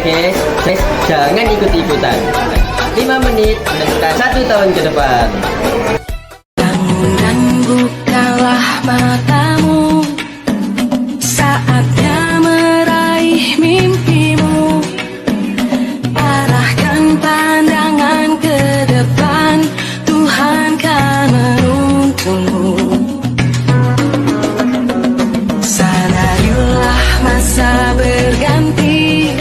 Oke, guys, jangan ikut-ikutan. 5 menit menentukan 1 tahun ke depan. Dan bukalah matamu, saatnya meraih mimpimu. Arahkan pandangan ke depan, Tuhan kan menuntunmu. Sadarilah masa berganti,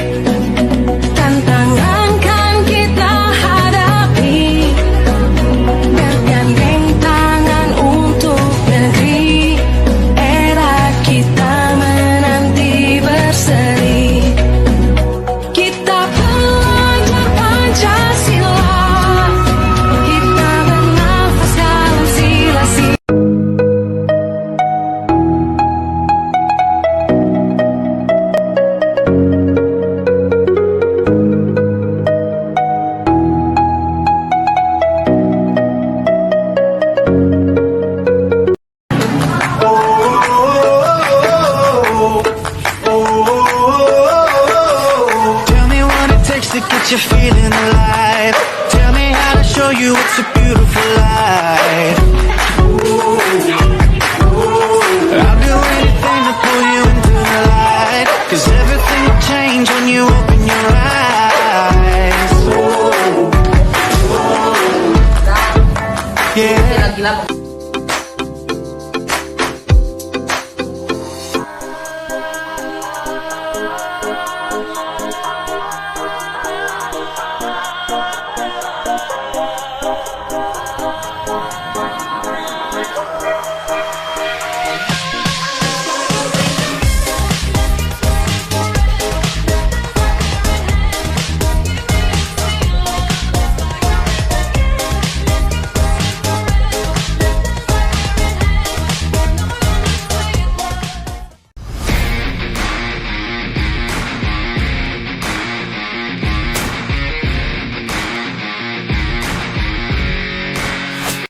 tantangan kan kita hadapi. Bergandeng tangan untuk negeri, era kita menanti berseri. Kita belajar Pancasila, kita bernafas dalam sila-sila. Tell me what it takes to get you feeling alive. Tell me how to show you it's a beautiful life. I'll do anything to pull you into the light, 'cause everything will change when you open your eyes. Yeah.